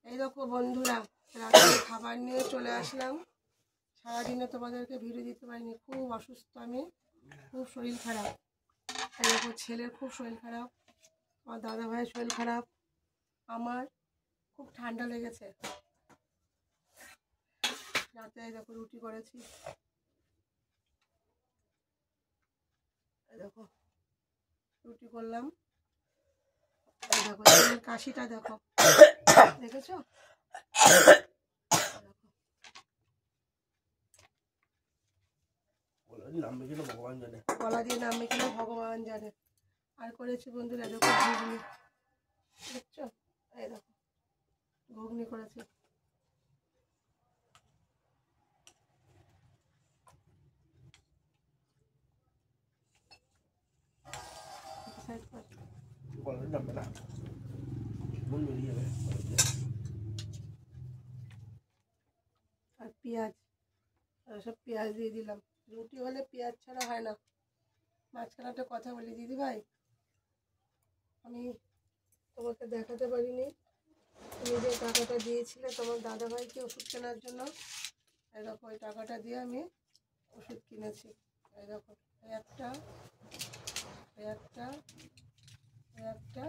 এই দেখো বন্ধুরা, রাতে খাবার নিয়ে চলে আসলাম। সারাদিনে তোমাদেরকে ভিডিও দিতে পারিনি, খুব অসুস্থ আমি, খুব শরীর খারাপ। এই দেখো ছেলের খুব শরীর খারাপ, আমার দাদা ভাইয়ের শরীর খারাপ, আমার খুব ঠান্ডা লেগেছে। রাতে এই দেখো রুটি করেছি, এই দেখো রুটি করলাম। এই দেখো কাশিটা দেখো, দেখেছো? গলা দিয়ে নামবে কিনা ভগবান জানে। আর করেছি বন্ধুরা দেখো ঘুগনি, দেখছো? এই দেখো ঘুগনি করেছি। আর পেঁয়াজ, সব পেঁয়াজ দিয়ে দিলাম। রুটি হলে পেঁয়াজ ছাড়া হয় না। মাঝখানে একটা কথা বলি দিদি ভাই, আমি তোমাকে দেখাতে পারিনি, তুমি যে টাকাটা দিয়েছিলে তোমার দাদা ভাইকে ওষুধ কেনার জন্য, এই দেখো ওই টাকাটা দিয়ে আমি ওষুধ কিনেছি। এই দেখো একটা, একটা, একটা,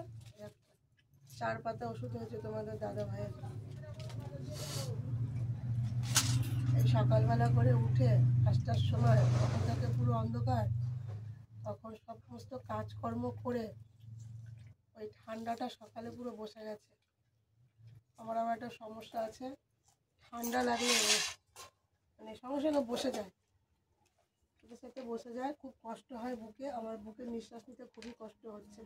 একটা 4 পাতা ওষুধ হয়েছে তোমাদের দাদা ভাইয়ের। এই সকালবেলা করে উঠে 5টার সময়, তখন থেকে পুরো অন্ধকার, তখন সমস্ত কাজকর্ম করে ওই ঠান্ডাটা সকালে পুরো বসে গেছে। আমার আবার একটা সমস্যা আছে, ঠান্ডা লাগলে মানে সঙ্গে সঙ্গে বসে যায়, সাথে বসে যায়, খুব কষ্ট হয় বুকে। আমার বুকে নিঃশ্বাস নিতে খুবই কষ্ট হচ্ছে।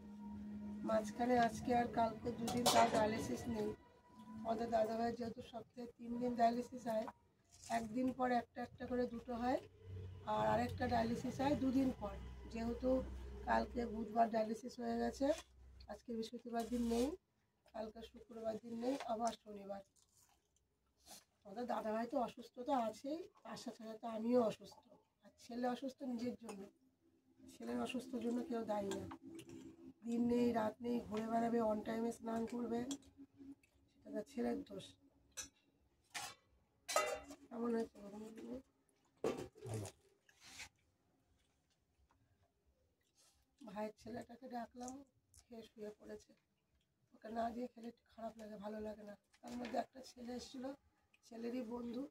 মাঝখানে আজকে আর কালকে 2 দিন তার ডায়ালিসিস নেই। আমাদের দাদাভাইয়ের যেহেতু সপ্তাহে 3 দিন ডায়ালিসিস হয়, একদিন পর একটা একটা করে 2টো হয়, আর আরেকটা ডায়ালিসিস হয় 2 দিন পর। যেহেতু কালকে বুধবার ডায়ালিসিস হয়ে গেছে, আজকে বৃহস্পতিবার দিন নেই, কালকে শুক্রবার দিন নেই, আবার শনিবার। আমাদের দাদাভাই তো অসুস্থ তো আছেই, তার সাথে সাথে আমিও অসুস্থ। আর ছেলে অসুস্থ নিজের জন্য, ছেলের অসুস্থর জন্য কেউ দায়ী না। দিন নেই রাত নেই ঘুরে বেড়াবে, অন টাইমে স্নান করবে, সেটা ছেলের দোষ। কেমন হয়েছে ভাইয়ের ছেলেটাকে ডাকলাম, খেয়ে শুয়ে পড়েছে। ওকে না দিয়ে খেলে একটু খারাপ লাগে, ভালো লাগে না। তার মধ্যে একটা ছেলে এসেছিলো, ছেলেরই বন্ধু,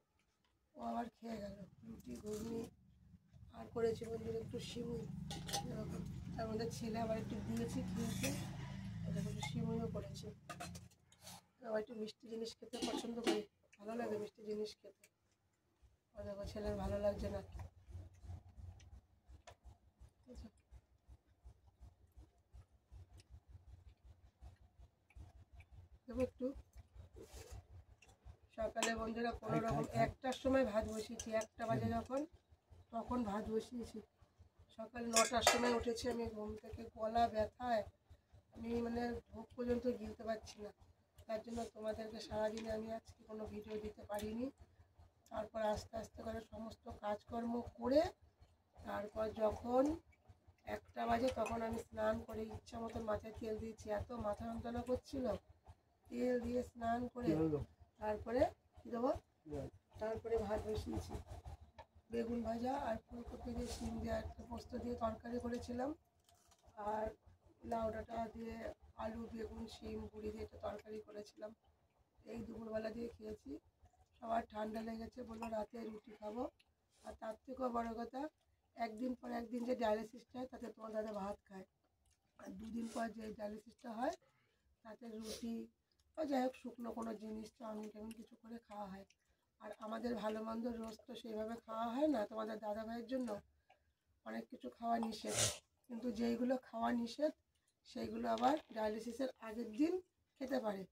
ও আবার খেয়ে গেল রুটি ঘুগনি। আর করেছি বন্ধুর একটু সিমুই, তার মধ্যে ছেলে আবার একটু দিয়েছি খেয়েছে। একটু সিমুইও করেছি। আবার একটু মিষ্টি জিনিস খেতে পছন্দ করি, ভালো লাগে মিষ্টি জিনিস খেতে। দেখো ছেলের ভালো লাগছে না, দেবো একটু। সকালে বন্ধুরা কোনো রকম 1টার সময় ভাত বসিয়েছি, 1টা বাজে যখন, তখন ভাত বসিয়েছি। সকাল 9টার সময় উঠেছি আমি ঘুম থেকে, গলা ব্যথায় আমি মানে ভোগ পর্যন্ত গিলতে পারছি না। তার জন্য তোমাদেরকে সারাদিনে আমি আজকে কোনো ভিডিও দিতে পারিনি। তারপর আস্তে আস্তে করে সমস্ত কাজকর্ম করে, তারপর যখন 1টা বাজে তখন আমি স্নান করে ইচ্ছা মতো মাথায় তেল দিয়েছি। এত মাথা যন্ত্রণা করছিল, তেল দিয়ে স্নান করে তারপরে কী দেবো, তারপরে ভাত বসিয়েছি। বেগুন ভাজা আর ফুলকপি দিয়ে শিম দিয়ে একটা পোস্ত দিয়ে তরকারি করেছিলাম, আর লাউ ডাঁটা দিয়ে আলু বেগুন শিম বড়ি দিয়ে একটা তরকারি করেছিলাম। এই দুপুরবেলা দিয়ে খেয়েছি। সবার ঠান্ডা লেগেছে, বললো রাতে রুটি খাবো। আর তার থেকেও বড়ো কথা, একদিন পর একদিন যে ডায়ালিসিসটা হয় তাতে তোমার দাদা ভাত খায়, আর 2 দিন পর যে ডায়ালিসিসটা হয় তাতে রুটি বা যাই হোক শুকনো কোনো জিনিস চাউমিন টাউমিন কিছু করে খাওয়া হয়। আর আমাদের ভালো মন্দ রোজ তো সেইভাবে খাওয়া হয় না, তোমাদের দাদা ভাইয়ের জন্য অনেক কিছু খাওয়া নিষেধ। কিন্তু যেইগুলো খাওয়া নিষেধ সেইগুলো আবার ডায়ালিসিসের আগের দিন খেতে পারে।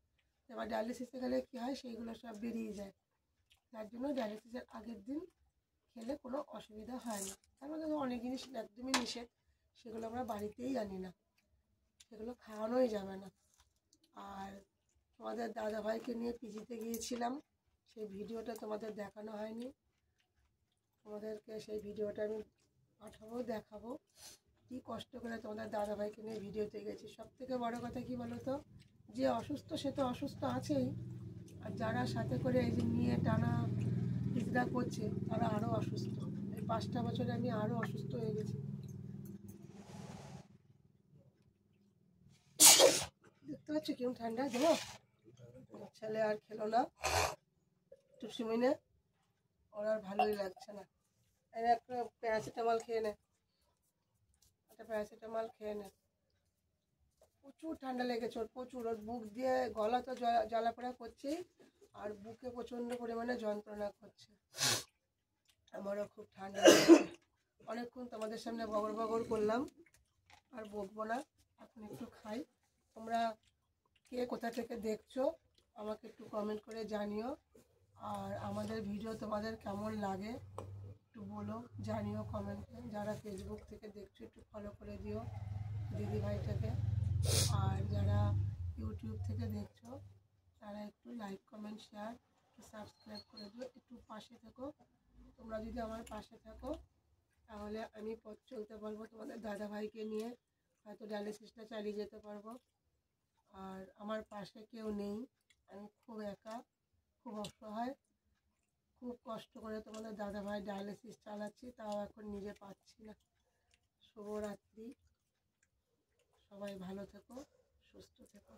এবার ডায়ালিসিসে গেলে কী হয়, সেইগুলো সব বেরিয়ে যায়। তার জন্য ডায়ালিসিসের আগের দিন খেলে কোনো অসুবিধা হয় না। তার মধ্যে অনেক জিনিস একদমই নিষেধ, সেগুলো আমরা বাড়িতেই আনি না, সেগুলো খাওয়ানোই যাবে না। আর তোমাদের দাদাভাইকে নিয়ে পিজিতে গিয়েছিলাম, সেই ভিডিওটা তোমাদের দেখানো হয়নি। তোমাদেরকে সেই ভিডিওটা আমি পাঠাবো, দেখাবো কী কষ্ট করে তোমাদের দাদাভাইকে নিয়ে ভিডিওতে গেছি। সবথেকে বড় কথা কী বলো তো, যে অসুস্থ সে তো অসুস্থ আছেই, আর যারা সাথে করে এই যে নিয়ে টানা হিজড়া করছে তারা আরও অসুস্থ। এই 5টা বছরে আমি আরও অসুস্থ হয়ে গেছি। দেখতে পাচ্ছি কেমন ঠান্ডা দেবো। ছেলে আর খেলো না, একটু সিমিনে ওর আর ভালোই লাগছে না। একটা প্যারাসিটামল খেয়ে নে, একটা প্যারাসিটামল খেয়ে নে। প্রচুর ঠান্ডা লেগেছে ওর, প্রচুর। ওর বুক দিয়ে গলা তো জ্বালাপোড়া করছেই, আর বুকে প্রচণ্ড পরিমাণে যন্ত্রণা করছে। আমারও খুব ঠান্ডা লেগেছে। অনেকক্ষণ তোমাদের সামনে বগর বগর করলাম, আর বকবো না, এখন একটু খাই। তোমরা কে কোথা থেকে দেখছো আমাকে একটু কমেন্ট করে জানিও। আর আমাদের ভিডিও তোমাদের কেমন লাগে একটু বলো, জানিও কমেন্টে। যারা ফেসবুক থেকে দেখছো একটু ফলো করে দিও দিদিভাইটাকে। আর যারা ইউটিউব থেকে দেখছো তারা একটু লাইক কমেন্ট শেয়ার একটু সাবস্ক্রাইব করে দিও, একটু পাশে থেকো। তোমরা যদি আমার পাশে থাকো তাহলে আমি পথ চলতে পারবো তোমাদের দাদাভাইকে নিয়ে, হয়তো ডায়ালিসিসটা চালিয়ে যেতে পারবো। আর আমার পাশে কেউ নেই, আমি খুব একা, খুব অসহায়, খুব কষ্ট করে তোমাদের দাদাভাই ডায়ালিসিস চালাচ্ছি, তাও এখন নিজে পাচ্ছি না। শুভরাত্রি, সবাই ভালো থেকো, সুস্থ থেকো।